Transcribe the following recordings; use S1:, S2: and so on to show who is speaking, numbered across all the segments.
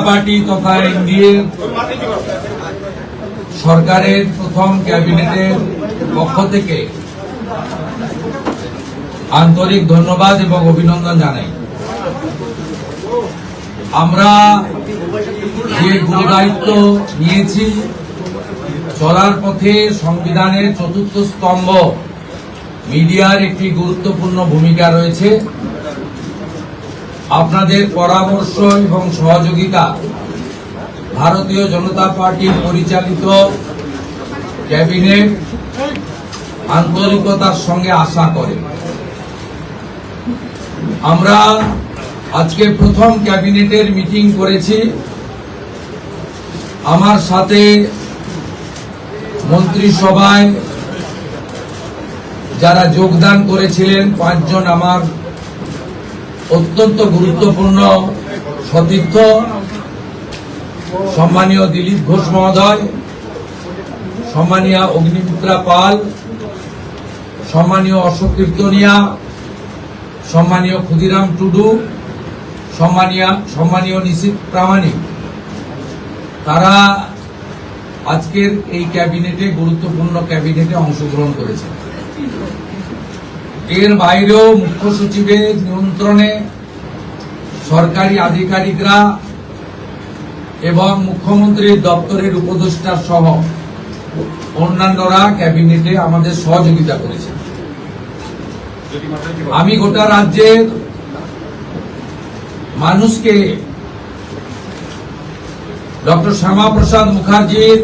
S1: Party তথা NDA সরকারের প্রথম ক্যাবিনেটের পক্ষ থেকে আন্তরিক ধন্যবাদ এবং অভিনন্দন জানাই। আমরা যে গুরুদায়িত্ব নিয়েছি, চলার পথে সংবিধানের চতুর্থ স্তম্ভ মিডিয়ার একটি গুরুত্বপূর্ণ ভূমিকা রয়েছে। আপনাদের পরামর্শ এবং সহযোগিতা ভারতীয় জনতা পার্টির পরিচালিত ক্যাবিনেট আন্তরিকতার সঙ্গে আশা করে। আমরা আজকে প্রথম ক্যাবিনেটের মিটিং করেছি। আমার সাথে মন্ত্রিসভায় যারা যোগদান করেছিলেন 5 জন আমার অত্যন্ত গুরুত্বপূর্ণ সতীর্থ, সম্মানীয় দিলীপ ঘোষ মহোদয়, সম্মানীয় অগ্নিমিত্রা পাল, সম্মানীয় অশোক কীর্তনিয়া, সম্মানীয় ক্ষুদিরাম টুডু, সম্মানীয় নিশীথ প্রামাণিক, তারা আজকের এই ক্যাবিনেটে গুরুত্বপূর্ণ ক্যাবিনেটে অংশগ্রহণ করেছে। এর বাইরেও মুখ্য সচিবের নিয়ন্ত্রণে সরকারি আধিকারিকরা এবং মুখ্যমন্ত্রীর দপ্তরের উপদেষ্টা সহ অন্যান্যরা ক্যাবিনেটে আমাদের সহযোগিতা করেছে। আমি গোটা রাজ্যের মানুষকে ডক্টর শ্যামাপ্রসাদ মুখার্জির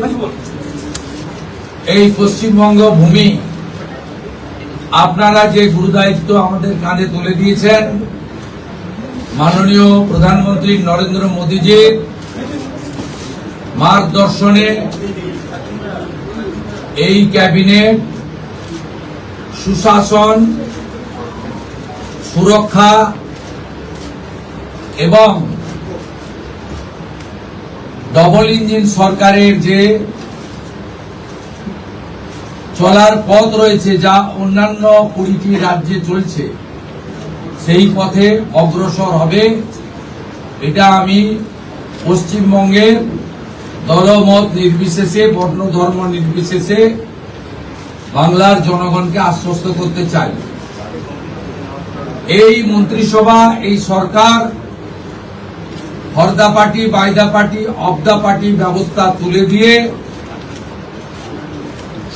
S1: এই পশ্চিমবঙ্গ ভূমি আপনারা যে গুরুদায়িত্ব আমাদের কাঁধে তুলে দিয়েছেন, মাননীয় প্রধানমন্ত্রী নরেন্দ্র মোদীজির মার্গদর্শনে এই ক্যাবিনেট সুশাসন, সুরক্ষা এবং ডবল ইঞ্জিন সরকারের যে চলার পথ রয়েছে, যা অন্যান্য 20টি রাজ্যে চলছে, সেই পথে অগ্রসর হবে। এটা আমি পশ্চিমবঙ্গের দলমত নির্বিশেষে, বর্ণ ধর্ম নির্বিশেষে বাংলার জনগণকে আশ্বস্ত করতে চাই। এই মন্ত্রিসভা, এই সরকার for the party, by the party, of the party ব্যবস্থা তুলে দিয়ে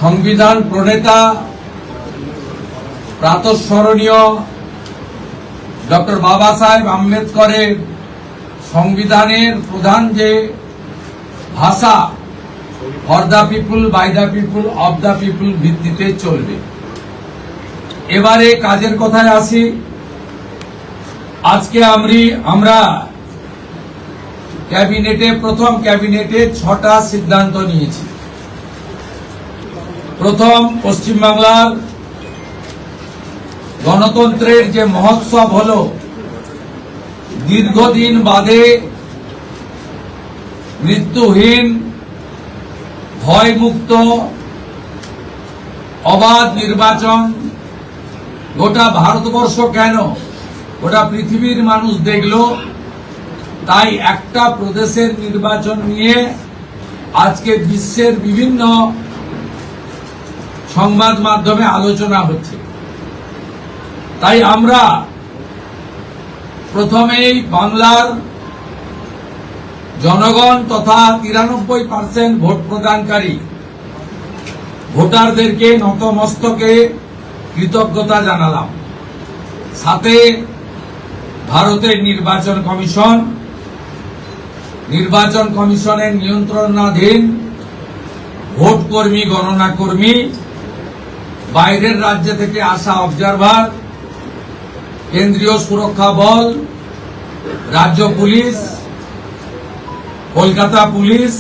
S1: সংবিধান প্রণেতা প্রাতঃস্মরণীয় ডক্টর বাবা সাহেব আম্বেদকরের সংবিধানের প্রধান যে ভাষা for the people, by the people, of the people ভিত্তিতে চলবে। এবারে কাজের কথায় আসি। আজকে আমরা ক্যাবিনেটে, প্রথম ক্যাবিনেটে 6টা সিদ্ধান্ত নিয়েছি। প্রথম, পশ্চিমবাংলার গণতন্ত্রের যে মহোৎসব হলো, দীর্ঘদিন বাদে মৃত্যুহীন, ভয়মুক্ত, অবাধ নির্বাচন গোটা ভারতবর্ষ কেন, গোটা পৃথিবীর মানুষ দেখল। তাই একটা প্রদেশের নির্বাচন নিয়ে আজকে বিশ্বের বিভিন্ন সংবাদ মাধ্যমে আলোচনা হচ্ছে। তাই আমরা প্রথমেই বাংলার জনগণ তথা 93% ভোট প্রদানকারী ভোটারদেরকে নতমস্তকে কৃতজ্ঞতা জানালাম। সাথে ভারতের নির্বাচন কমিশন, নির্বাচন কমিশনের নিয়ন্ত্রণাধীন ভোট কর্মী, গণনা কর্মী, বাইরের রাজ্য থেকে আসা অবজারভার, কেন্দ্রীয় সুরক্ষা বল, রাজ্য পুলিশ, কলকাতা পুলিশ,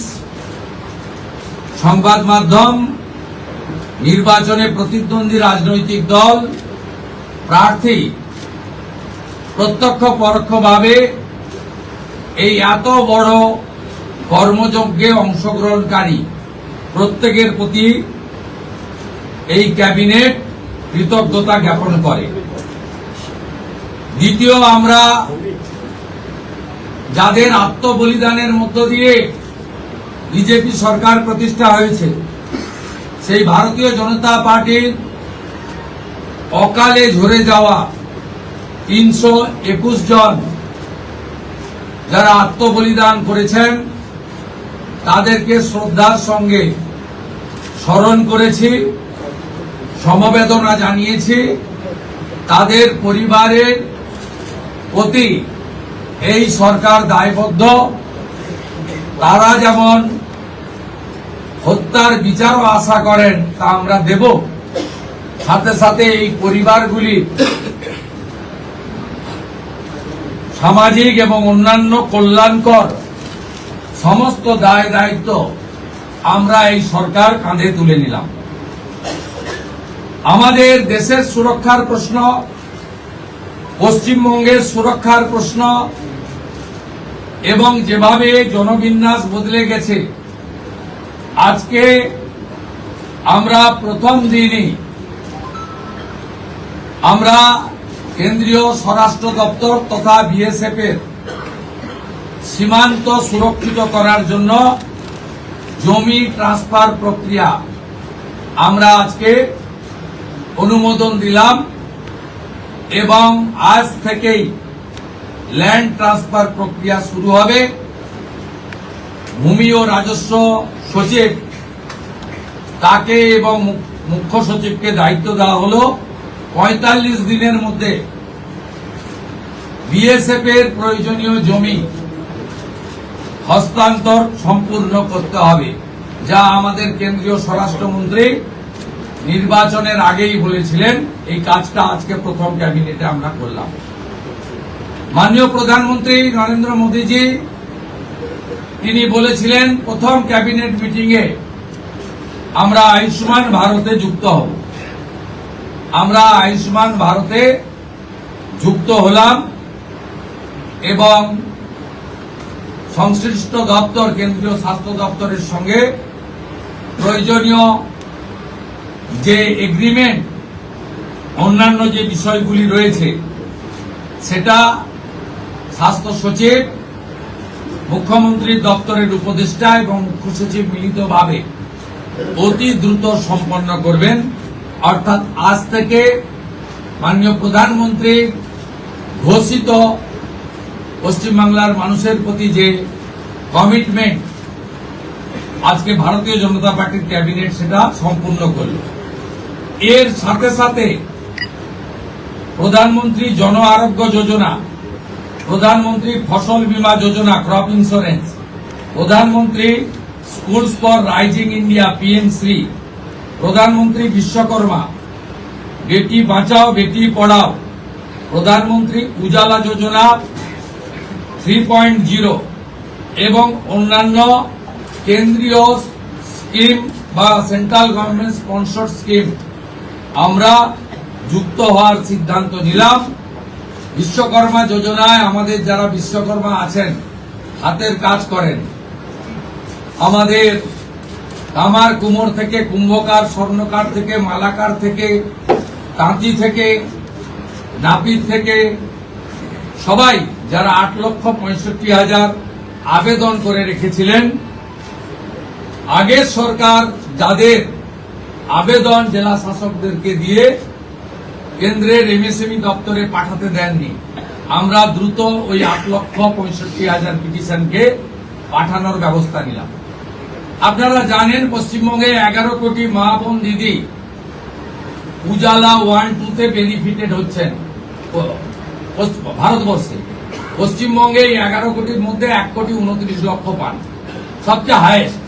S1: সংবাদ মাধ্যম, নির্বাচনে প্রতিদ্বন্দ্বী রাজনৈতিক দল, প্রার্থী, প্রত্যক্ষ পরোক্ষভাবে এই এত বড় কর্মযজ্ঞে অংশগ্রহণকারী প্রত্যেকের প্রতি এই ক্যাবিনেট কৃতজ্ঞতা জ্ঞাপন করে। দ্বিতীয়, আমরা যাদের আত্মবলিদানের মধ্য দিয়ে বিজেপি সরকার প্রতিষ্ঠা হয়েছে, সেই ভারতীয় জনতা পার্টির অকালে ঝরে যাওয়া 321 জন যারা আত্মবলিদান করেছেন, তাদেরকে শ্রদ্ধার সঙ্গে স্মরণ করেছি, সমবেদনা জানিয়েছি। তাদের পরিবারের প্রতি এই সরকার দায়বদ্ধ। তারা যেমন হত্যার বিচারও আশা করেন, তা আমরা দেব। সাথে সাথে এই পরিবারগুলি সামাজিক এবং অন্যান্য কল্যাণকর সমস্ত দায় দায়িত্ব আমরা এই সরকার কাঁধে তুলে নিলাম। আমাদের দেশের সুরক্ষার প্রশ্ন, পশ্চিমবঙ্গের সুরক্ষার প্রশ্ন এবং যেভাবে জনবিন্যাস বদলে গেছে, আজকে আমরা প্রথম দিনই আমরা কেন্দ্রীয় স্বরাষ্ট্র দপ্তর তথা বিএসএফ এর সীমান্ত সুরক্ষিত করার জন্য জমি ট্রান্সফার প্রক্রিয়া আমরা আজকে অনুমোদন দিলাম এবং আজ থেকেই ল্যান্ড ট্রান্সফার প্রক্রিয়া শুরু হবে। ভূমি ও রাজস্ব সচিব তাকে এবং মুখ্য সচিবকে দায়িত্ব দেওয়া হলো 45 দিনের মধ্যে বিএসএফ এর প্রয়োজনীয় জমি হস্তান্তর সম্পূর্ণ করতে হবে, যা আমাদের কেন্দ্রীয় স্বরাষ্ট্রমন্ত্রী নির্বাচনের আগেই বলেছিলেন। এই কাজটা আজকে প্রথম ক্যাবিনেটে আমরা করলাম। মাননীয় প্রধানমন্ত্রী নরেন্দ্র মোদীজি তিনি বলেছিলেন প্রথম ক্যাবিনেট মিটিংয়ে আমরা আয়ুষ্মান ভারতে যুক্ত হব। আমরা আয়ুষ্মান ভারতে যুক্ত হলাম এবং সংশ্লিষ্ট দপ্তর কেন্দ্রীয় স্বাস্থ্য দপ্তরের সঙ্গে প্রয়োজনীয় যে এগ্রিমেন্ট অন্যান্য যে বিষয়গুলি রয়েছে সেটা স্বাস্থ্য সচিব, মুখ্যমন্ত্রীর দপ্তরের উপদেষ্টা এবং মুখ্য সচিব মিলিতভাবে অতি দ্রুত সম্পন্ন করবেন। অর্থাৎ আজ থেকে মাননীয় প্রধানমন্ত্রীর ঘোষিত পশ্চিমবাংলার মানুষের প্রতি যে কমিটমেন্ট আজকে ভারতীয় জনতা পার্টির ক্যাবিনেট সেটা সম্পূর্ণ করল। এর সাথে সাথে প্রধানমন্ত্রী জন আরোগ্য যোজনা, প্রধানমন্ত্রী ফসল বীমা যোজনা ক্রপ ইন্স্যুরেন্স, প্রধানমন্ত্রী স্কুলস ফর রাইজিং ইন্ডিয়া পিএমশ্রী, প্রধানমন্ত্রী বিশ্বকর্মা, বেটি বাঁচাও বেটি পড়াও, প্রধানমন্ত্রী উজালা যোজনা 3.0 এবং অন্যান্য কেন্দ্রীয় স্কিম বা সেন্ট্রাল গভর্নমেন্ট স্পন্সর্ড স্কিম আমরা যুক্ত হওয়ার সিদ্ধান্ত নিলাম। বিশ্বকর্মা যোজনায় আমাদের যারা বিশ্বকর্মা আছেন, হাতের কাজ করেন, আমাদের কামার কুমোর থেকে কুম্ভকার, স্বর্ণকার থেকে মালাকার থেকে তাঁতি থেকে নাপিত থেকে সবাই যারা 8,65,000 আবেদন করে রেখেছিলেন, আগের সরকার যাদের আবেদন জেলা শাসকদেরকে দিয়ে কেন্দ্রের এমএসএমই দপ্তরে পাঠাতে দেননি, আমরা দ্রুত ওই 8,65,000 পিটিশনকে পাঠানোর ব্যবস্থা নিলাম। আপনারা জানেন পশ্চিমবঙ্গে 11 কোটি মা বোন দিদি উজালা 1-2 তে বেনিফিটেড হচ্ছেন ভারতবর্ষে। পশ্চিমবঙ্গে 11 কোটির মধ্যে 1,29,00,000 পান, সবচেয়ে হাইয়েস্ট।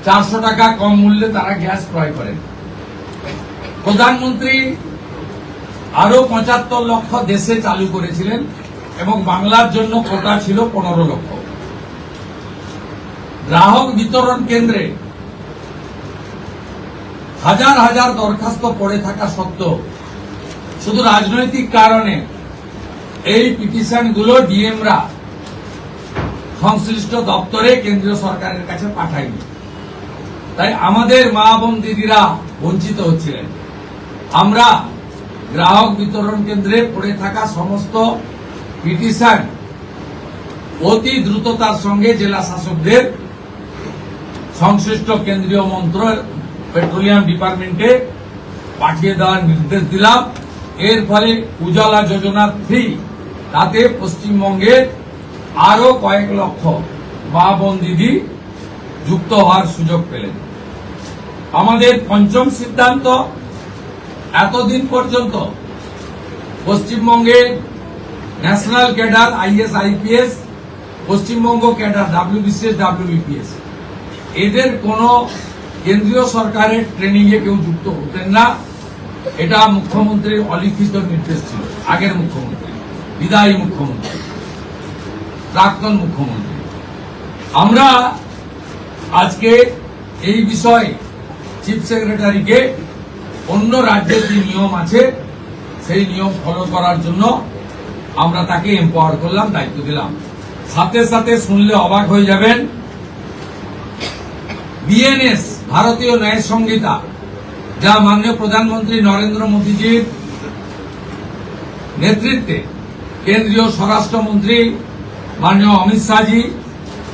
S1: 400 টাকা কম মূল্যে তারা গ্যাস ক্রয় করেন। প্রধানমন্ত্রী আরো 75 লক্ষ দেশে চালু করেছিলেন এবং বাংলার জন্য কোটা ছিল 15 লক্ষ। গ্রাহক বিতরণ কেন্দ্রে হাজার হাজার দরখাস্ত পড়ে থাকা সত্ত্বেও শুধু রাজনৈতিক কারণে এই পিটিশনগুলো ডিএমরা সংশ্লিষ্ট দপ্তরে কেন্দ্রীয় সরকারের কাছে পাঠায়নি। তাই আমাদের মা বোন দিদিরা বঞ্চিত হচ্ছিলেন। আমরা গ্রাহক বিতরণ কেন্দ্রে পড়ে থাকা সমস্ত পিটিশন অতি দ্রুততার সঙ্গে জেলা শাসকদের সংশ্লিষ্ট কেন্দ্রীয় পেট্রোলিয়াম ডিপার্টমেন্টে পাঠিয়ে দেওয়ার নির্দেশ দিলাম। এর ফলে উজালা যোজনা 3 তাতে পশ্চিমবঙ্গের আরো কয়েক লক্ষ মা বোন দিদি যুক্ত হওয়ার সুযোগ পেলেন। আমাদের পঞ্চম সিদ্ধান্ত, এতদিন পর্যন্ত পশ্চিমবঙ্গের national cadre is IPS, Paschimbanga cadre WBCS WBPS এদের কোন কেন্দ্রীয় সরকারের ট্রেনিং এ কেউ যুক্ত হতেন না। এটা মুখ্যমন্ত্রীর অলিখিত নির্দেশ ছিল। আগের মুখ্যমন্ত্রী, বিদায়ী মুখ্যমন্ত্রী, প্রাক্তন মুখ্যমন্ত্রী। আমরা আজকে এই বিষয়ে চিফ সেক্রেটারিকে অন্য রাজ্যের যে নিয়ম আছে সেই নিয়ম ফলো করার জন্য আমরা তাকে এম্পাওয়ার করলাম, দায়িত্ব দিলাম। সাথে সাথে শুনলে অবাক হয়ে যাবেন, বিএনএস ভারতীয় ন্যায় সংহিতা, যা মাননীয় প্রধানমন্ত্রী নরেন্দ্র মোদীজির নেতৃত্বে কেন্দ্রীয় স্বরাষ্ট্রমন্ত্রী মাননীয় অমিত শাহজি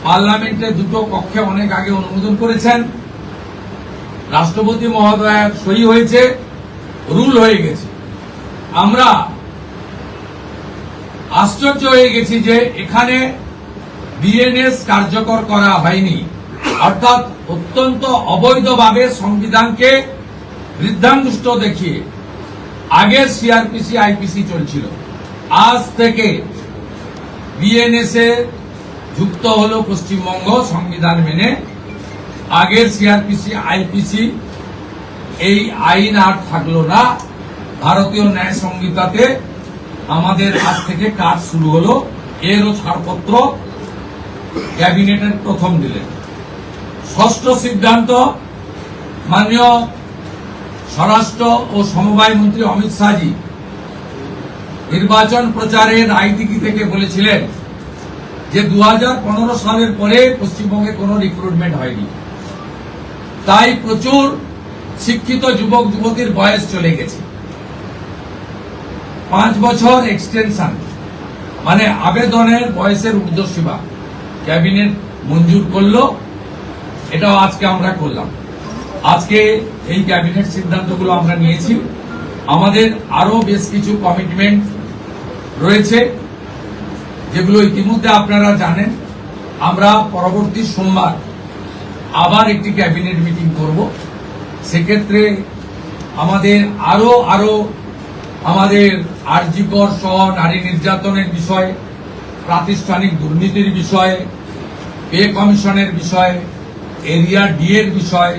S1: পার্লামেন্টে দুটো কক্ষে অনেক আগে অনুমোদন করেছেন, রাষ্ট্রপতি মহোদয়ের সই হয়েছে, রুল হয়ে গেছে। আমরা আশ্চর্য হয়ে গেছি যে এখানে বিএনএস কার্যকর করা হয়নি, অর্থাৎ অত্যন্ত অবৈধভাবে সংবিধানকে বৃদ্ধাঙ্গুষ্ঠ দেখিয়ে আগের সিআরপিসি আইপিসি চলছিল। আজ থেকে বিএনএস এ যুক্ত হল পশ্চিমবঙ্গ সংবিধান মেনে। আগের সিআরপিসি আইপিসি এই আইন আর থাকলো না। ভারতীয় ন্যায় সংহিতাতে আমাদের আজ থেকে কাজ শুরু হলো। এরও ছাড়পত্র ক্যাবিনেটের প্রথম দিলেন। ষষ্ঠ সিদ্ধান্ত, মাননীয় স্বরাষ্ট্র ও সমবায় মন্ত্রী অমিত শাহজি নির্বাচন প্রচারের রায়দিঘি থেকে বলেছিলেন যে 2015 সালের পরে পশ্চিমবঙ্গে কোনো রিক্রুটমেন্ট হয়নি, তাই প্রচুর শিক্ষিত যুবক যুবতীর বয়স চলে গেছে। 5 বছর এক্সটেনশন, মানে আবেদনের বয়সের ঊর্ধ্বসীমা ক্যাবিনেট মঞ্জুর করলো। এটাও আজকে আমরা করলাম। আজকে এই ক্যাবিনেট সিদ্ধান্তগুলো আমরা নিয়েছি। আমাদের আরো বেশ কিছু কমিটমেন্ট রয়েছে, যেগুলো ইতিমধ্যে আপনারা জানেন। আমরা পরবর্তী সোমবার আবার একটি ক্যাবিনেট মিটিং করব। সেক্ষেত্রে আমাদের আরো আমাদের আরজিকর সহ নারী নির্যাতনের বিষয়ে, প্রাতিষ্ঠানিক দুর্নীতির বিষয়ে, পে কমিশনের বিষয়ে, এরিয়া ডি এর বিষয়ে,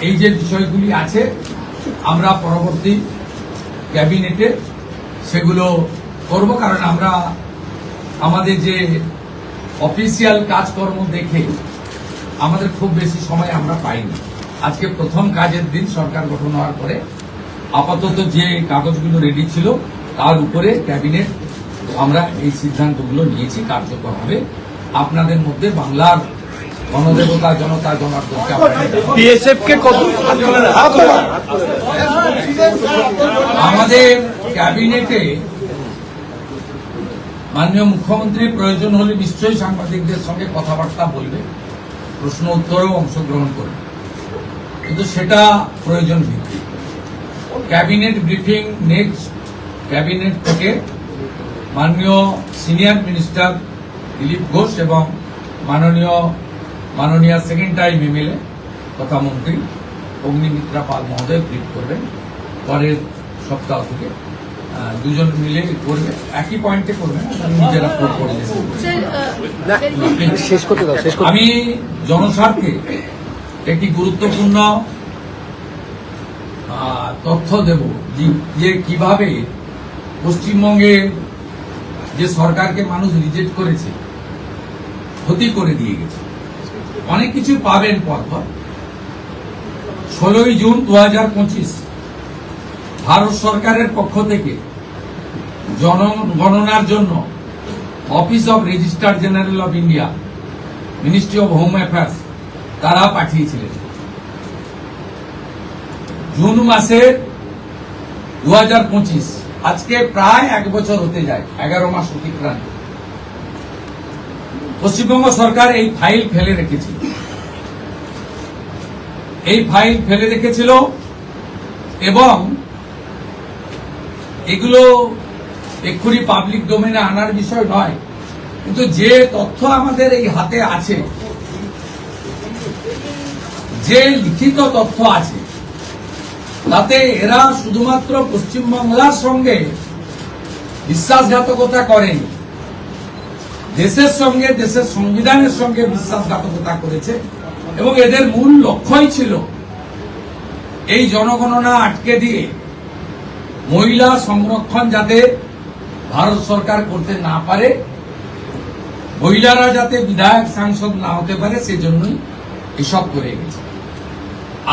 S1: এই যে বিষয়গুলি আছে আমরা পরবর্তী ক্যাবিনেটে সেগুলো করব। কারণ আমরা আমাদের যে অফিসিয়াল কাজকর্ম দেখে আমাদের খুব বেশি সময় আমরা পাইনি। আজকে প্রথম কাজের দিন সরকার গঠন হওয়ার পরে আপাতত যে কাগজগুলো রেডি ছিল তার উপরে ক্যাবিনেট আমরা এই সিদ্ধান্তগুলো নিয়েছি, কার্যকর হবে। আপনাদের মধ্যে বাংলার গণদেবতা জনতা জনার্দনকে আমাদের ক্যাবিনেটে মাননীয় মুখ্যমন্ত্রী প্রয়োজন হলে নিশ্চয়ই সাংবাদিকদের সঙ্গে কথাবার্তা বলবে, প্রশ্ন উত্তরেও অংশগ্রহণ করবে, কিন্তু সেটা প্রয়োজন ভিত্তিক। ক্যাবিনেট ব্রিফিং নেক্সট ক্যাবিনেট থেকে মাননীয় সিনিয়র মিনিস্টার দিলীপ ঘোষ এবং মাননীয় সেকেন্ড টাইম এমএলএ তথা মন্ত্রী অগ্নিমিত্রা পাল মহোদয় ব্রিফ করবেন। পরের সপ্তাহ থেকে দুজন মিলে করবে, একই পয়েন্টে করবে না, নিজেরা করে আমি জনস্বার্থে একটি গুরুত্বপূর্ণ তথ্য দেব যে কিভাবে পশ্চিমবঙ্গে যে সরকারকে মানুষ রিজেক্ট করেছে, ক্ষতি করে দিয়ে গেছে, অনেক কিছু পাবেন পরপর। 16 জুন 2025 ভারত সরকারের পক্ষ থেকে জনগণনার জন্য office of registrar general of India, ministry of home affairs তারা পাঠিয়েছিলেন। জুন মাসের 2025, আজকে প্রায় 1 বছর হতে যায়, 11 মাস অতিক্রান্ত। পশ্চিমবঙ্গ সরকার এই ফাইল ফেলে রেখেছিল। এবং এগুলো এক্ষুনি পাবলিক ডোমেনে আনার বিষয় নয়, কিন্তু যে তথ্য আমাদের এই হাতে আছে, যে লিখিত তথ্য আছে, তাতে এরা শুধুমাত্র পশ্চিমবাংলার সঙ্গে বিশ্বাসঘাতকতা করেনি, দেশের সঙ্গে, দেশের সংবিধানের সঙ্গে বিশ্বাসঘাতকতা করেছে। এবং এদের মূল লক্ষ্যই ছিল এই জনগণনা আটকে দিয়ে মহিলা সংরক্ষণ যাতে ভারত সরকার করতে না পারে, মহিলারা যাতে বিধায়ক সাংসদ না হতে পারে, সেজন্যই এসব করে গেছে।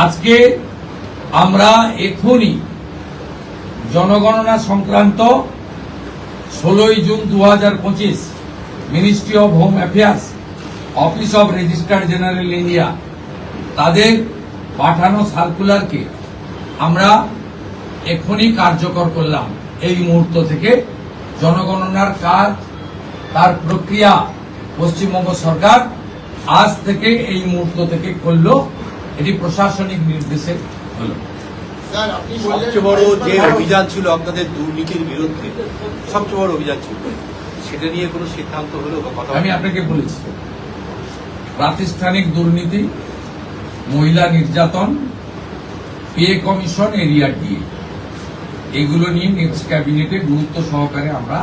S1: আজকে আমরা এখনই জনগণনা সংক্রান্ত 16 June 2025 ministry of home affairs, office of registrar general India, তাদের পাঠানো সার্কুলারকে আমরা এখনই কার্যকর করলাম। এই মুহূর্ত থেকে জনগণনার কাজ, তার প্রক্রিয়া পশ্চিমবঙ্গ সরকার আজ থেকে এই মুহূর্ত থেকে করলো। এটি প্রশাসনিক নির্দেশে হলো।
S2: সবচেয়ে বড় যে অভিযান ছিল আপনাদের দুর্নীতির বিরুদ্ধে, সবচেয়ে বড় অভিযান ছিল, সেটা নিয়ে কোনো সিদ্ধান্ত হলো?
S1: আমি আপনাকে বলেছি, প্রাতিষ্ঠানিক দুর্নীতি, মহিলা নির্যাতন, পে কমিশন, এরিয়া ডিএ, এগুলো নিয়ে নেক্সট ক্যাবিনেটে গুরুত্ব সহকারে আমরা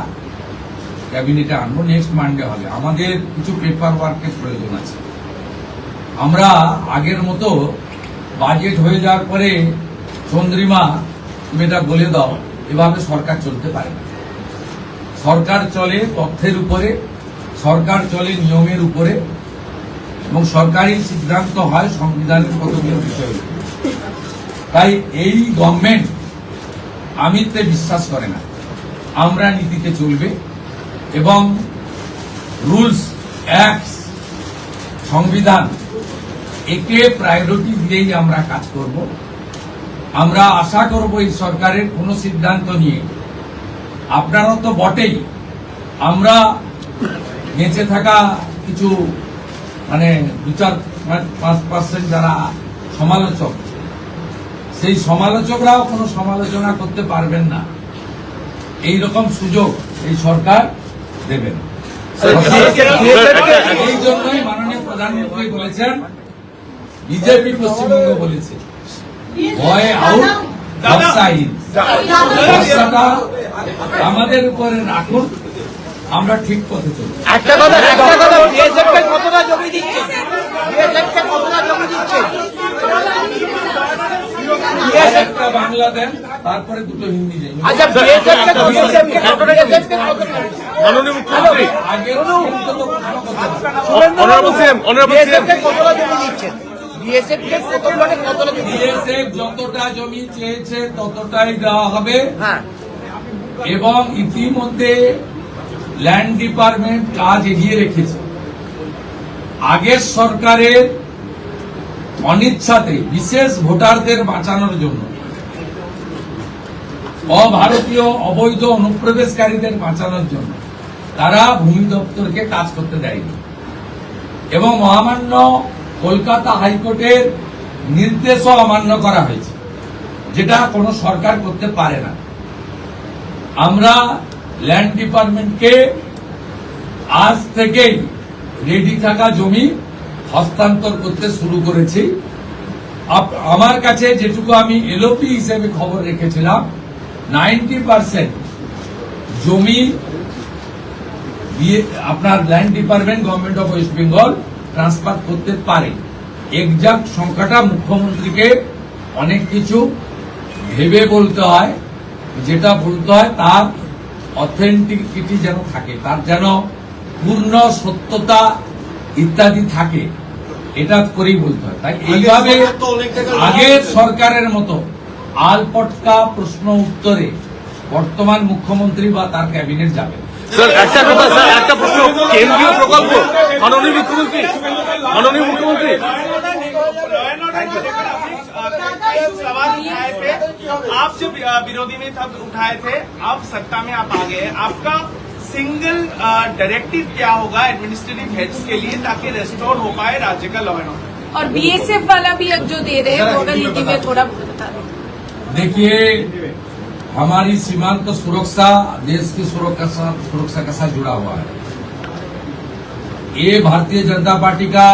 S1: ক্যাবিনেটে আনবো। নেক্সট মানডে হলে আমাদের কিছু পেপার ওয়ার্কের প্রয়োজন আছে। আমরা আগের মতো বাজেট হয়ে যাওয়ার পরে চন্দ্রিমা তুমি এটা বলে দাও, এভাবে সরকার চলতে পারে না। সরকার চলে তথ্যের উপরে, সরকার চলে নিয়মের উপরে, এবং সরকারি সিদ্ধান্ত হয় সংবিধানের কতগুলো বিষয়। তাই এই গভর্নমেন্ট আমিত্বে বিশ্বাস করে না, আমরা নীতিতে চলবে এবং রুলস, অ্যাক্টস, সংবিধান, একে প্রায়োরিটি দিয়েই আমরা কাজ করব। আমরা আশা করব এই সরকারের কোনো সিদ্ধান্ত নিয়ে, আপনারা তো বটেই, আমরা বেঁচে থাকা কিছু 2-4-5% যারা সমালোচক, সেই সমালোচকরাও কোনো সমালোচনা করতে পারবেন না, এই রকম সুযোগ এই সরকার দেবেন। এই জন্যই মাননীয় প্রধানমন্ত্রী বলেছেন, বিজেপি পশ্চিমবঙ্গ বলেছে, ভয় আউট, ব্যবসা ইন। ব্যবসাটা আমাদের উপরে রাখুন, আমরা ঠিক পথে চলি।
S3: একটা কথা বিএসএফ কে কতটা জমি দিচ্ছে? বিএসএফ কে কতটা জমি দিচ্ছে?
S1: একটা বাংলা দেন, তারপরে দুটো হিন্দি দেন।
S3: আচ্ছা, বিএসএফ কে কতটা
S4: মাননীয় মুখ্যমন্ত্রী,
S1: আগের কিন্তু তো প্রশ্ন করতে
S3: বিএসএফ কে কতটা জমি দিচ্ছেন? বিএসএফ কে কতটা জমি?
S1: বিএসএফ যতটা জমি চেয়েছে ততটাই দেওয়া হবে।
S3: হ্যাঁ,
S1: এবং ইতিমধ্যে ল্যান্ড ডিপার্টমেন্ট কাজ এগিয়ে রেখেছে। আগের সরকারের অনিচ্ছাতে বিশেষ ভোটারদের বাঁচানোর জন্য, অভারতীয় অবৈধ অনুপ্রবেশকারীদের বাঁচানোর জন্য তারা ভূমি দপ্তরকে কাজ করতে দেয়নি, এবং মহামান্য কলকাতা হাইকোর্টের নির্দেশও অমান্য করা হয়েছে, যেটা কোনো সরকার করতে পারে না। আমরা ল্যান্ড ডিপার্টমেন্টকে আজ থেকেই রেডি থাকা জমি হস্তান্তর করতে শুরু করেছি। আমার কাছে যেটুকু আমি এলওপি হিসেবে খবর রেখেছিলাম, 90% জমি আপনার land department government of West Bengal transfer করতে পারে। এক্সাক্ট সংখ্যাটা মুখ্যমন্ত্রীকে অনেক কিছু ভেবে বলতে হয়, যেটা বলতে হয় তার অথেন্টিকিটি যেন থাকে, তার যেন পূর্ণ সত্যতা ইত্যাদি থাকে, এটা করেই বলতে হয়। তাই এইভাবে আগের সরকারের মতো আলপটকা প্রশ্ন উত্তরে বর্তমান মুখ্যমন্ত্রী বা তার ক্যাবিনেট যাবে।
S4: স্যার একটা কথা, স্যার একটা প্রশ্ন, কেন্দ্রীয় প্রকল্প, মাননীয় মুখ্যমন্ত্রী,
S5: सवाल उठाए थे, आप जब विरोधी में तब उठाए थे, अब सत्ता में आप आ गए, आपका सिंगल डायरेक्टिव क्या होगा एडमिनिस्ट्रेटिव हेड्स के लिए ताकि रेस्टोर हो पाए राज्य का लॉ एंड ऑर्डर?
S6: और बीएसएफ वाला भी अब जो दे रहे हैं वो अगर नीति में थोड़ा बता दें।
S1: देखिए, हमारी सीमांत सुरक्षा देश की सुरक्षा के साथ जुड़ा हुआ है। ये भारतीय जनता पार्टी का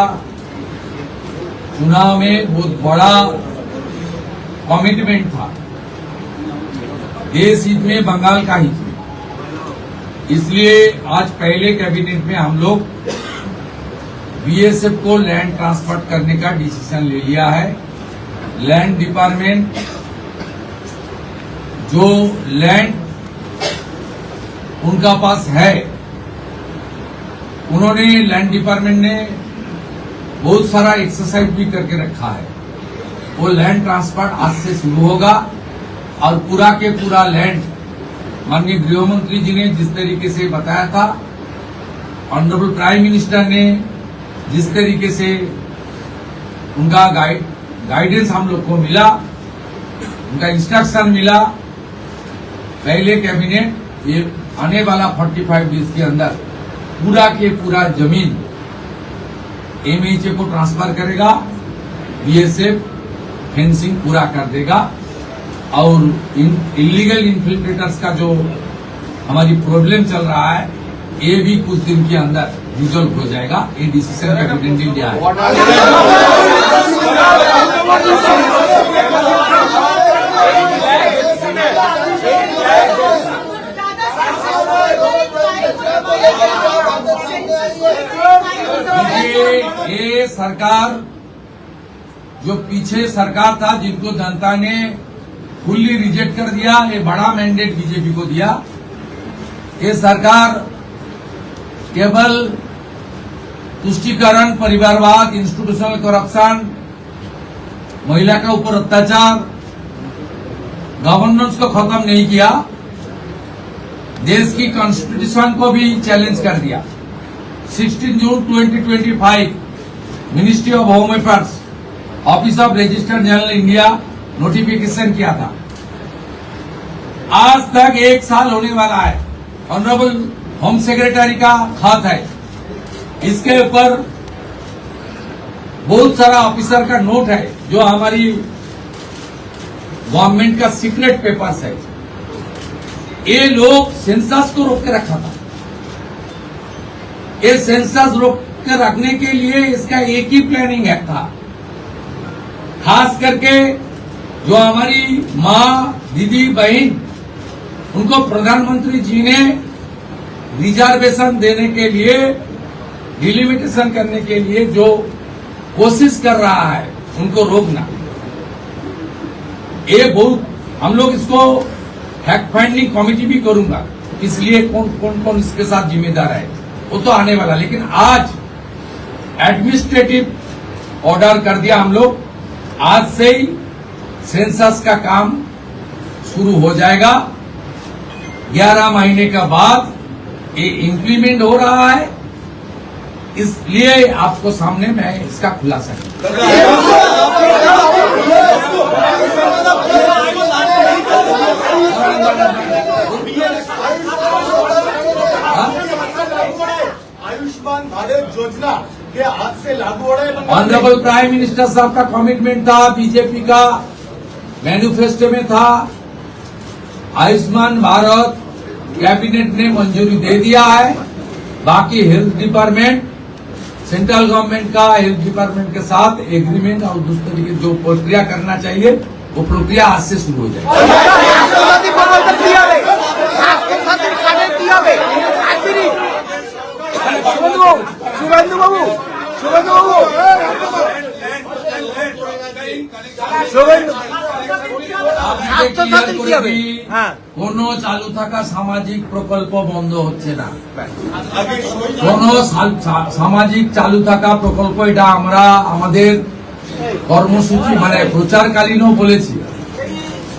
S1: चुनाव में बहुत बड़ा कमिटमेंट था। देश हित में बंगाल का हित में, इसलिए आज पहले कैबिनेट में हम लोग बीएसएफ को लैंड ट्रांसफर करने का डिसीजन ले लिया है। लैंड डिपार्टमेंट जो लैंड उनका पास है, उन्होंने लैंड डिपार्टमेंट ने बहुत सारा एक्सरसाइज भी करके रखा है। वो लैंड ट्रांसफर आज से शुरू होगा और पूरा के पूरा लैंड माननीय गृह मंत्री जी ने जिस तरीके से बताया था, ऑनरेबल प्राइम मिनिस्टर ने जिस तरीके से उनका गाइडेंस हम लोग को मिला, उनका इंस्ट्रक्शन मिला, पहले कैबिनेट ये आने वाला 45 डेज के अंदर पूरा के पूरा जमीन एमएचए को ट्रांसफर करेगा, बीएसएफ फेंसिंग पूरा कर देगा और इलीगल इन्फिल्ट्रेटर्स का जो हमारी प्रॉब्लम चल रहा है ये भी कुछ दिन के अंदर रिजॉल्व हो जाएगा। ये डिसीजन कैबिनेट ने लिया है। ये सरकार जो पीछे सरकार था जिनको जनता ने फुल्ली रिजेक्ट कर दिया, ये बड़ा मैंडेट बीजेपी को दिया। ये सरकार केवल तुष्टीकरण, परिवारवाद, इंस्टीट्यूशनल करप्शन, महिला के ऊपर अत्याचार, गवर्नेंस को खत्म नहीं किया, देश की कॉन्स्टिट्यूशन को भी चैलेंज कर दिया। 16 जून 2025 ministry of home affairs, office of registered general India notification किया था। आज तक 1 साल होने वाला है। ऑनरेबल होम सेक्रेटरी का खत है, इसके ऊपर बहुत सारा ऑफिसर का नोट है जो हमारी गवर्नमेंट का सीक्रेट पेपर्स है। ये लोग सेंसस को रोक के रखा था। ये सेंसस रोक के रखने के लिए इसका एक ही प्लानिंग है था, खास करके जो हमारी माँ, दीदी, बहन, उनको प्रधानमंत्री जी ने रिजर्वेशन देने के लिए, डिलिमिटेशन करने के लिए जो कोशिश कर रहा है उनको रोकना। ये बहुत हम लोग इसको फैक्ट फाइंडिंग कमेटी भी करूंगा, इसलिए कौन कौन इसके साथ जिम्मेदार है वो तो आने वाला। लेकिन आज एडमिनिस्ट्रेटिव ऑर्डर कर दिया हम लोग, आज से ही सेंसस का काम शुरू हो जाएगा। 11 महीने के बाद ये इम्प्लीमेंट हो रहा है, इसलिए आपको सामने मैं इसका खुलासा
S3: आयुष्मान भारत योजना के आज से लागू हो रहे हैं।
S1: ऑनरेबल प्राइम मिनिस्टर साहब का कमिटमेंट था, बीजेपी का मैनिफेस्टो में था। आयुष्मान भारत कैबिनेट ने मंजूरी दे दिया है। बाकी हेल्थ डिपार्टमेंट, सेंट्रल गवर्नमेंट का हेल्थ डिपार्टमेंट के साथ एग्रीमेंट और दूसरे तरीके जो प्रक्रिया करना चाहिए वो प्रक्रिया आज से शुरू हो जाएगी। কোন চালু থাকা সামাজিক প্রকল্প বন্ধ হচ্ছে না। কোন সামাজিক চালু থাকা প্রকল্প, এটা আমরা আমাদের কর্মসূচি মানে প্রচারকালীনও বলেছি।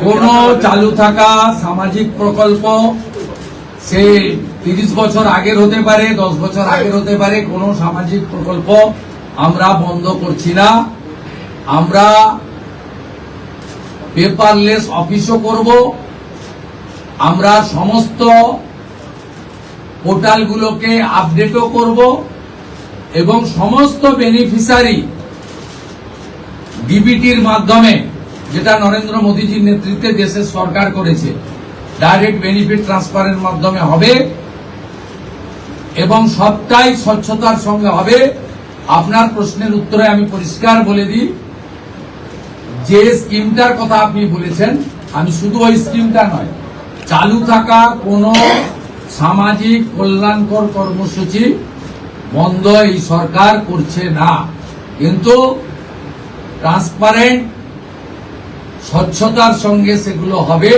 S1: কোন চালু থাকা সামাজিক প্রকল্প সে 30 বছর আগের হতে পারে, 10 বছর আগের হতে পারে, কোন সামাজিক প্রকল্প আমরা বন্ধ করছি না। আমরা পেপারলেস অফিসও করব। আমরা সমস্ত পোর্টালগুলোকে আপডেটও করব এবং সমস্ত বেনিফিশিয়ারি ডিবিটির মাধ্যমে, যেটা নরেন্দ্র মোদীজির নেতৃত্বে দেশের সরকার করেছে, ডাইরেক্ট বেনিফিট ট্রান্সফারের মাধ্যমে হবে এবং সবটাই স্বচ্ছতার সঙ্গে হবে। আপনার প্রশ্নের উত্তরে আমি পরিষ্কার বলে দিই, যে স্কিমটার কথা আপনি বলেছেন, আমি শুধু ওই স্কিমটা নয়, চালু থাকা কোনো সামাজিক কল্যাণকর কর্মসূচি বন্ধ এই সরকার করছে না, কিন্তু ট্রান্সপারেন্ট স্বচ্ছতার সঙ্গে সেগুলো হবে।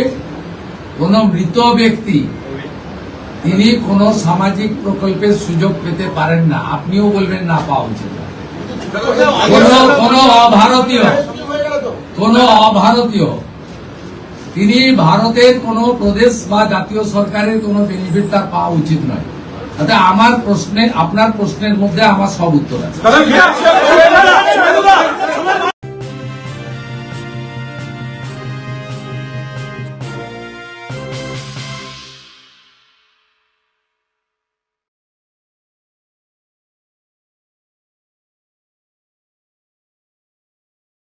S1: কোন মৃত ব্যক্তি তিনি কোন সামাজিক প্রকল্পের সুযোগ পেতে পারেন না, আপনিও বলবেন না পাওয়া উচিত। কোন অভারতীয় তিনি ভারতের কোন প্রদেশ বা জাতীয় সরকারের কোন বেনিফিট তার পাওয়া উচিত নয়। তাতে আমার প্রশ্নে, আপনার প্রশ্নের মধ্যে আমার সব উত্তর আছে।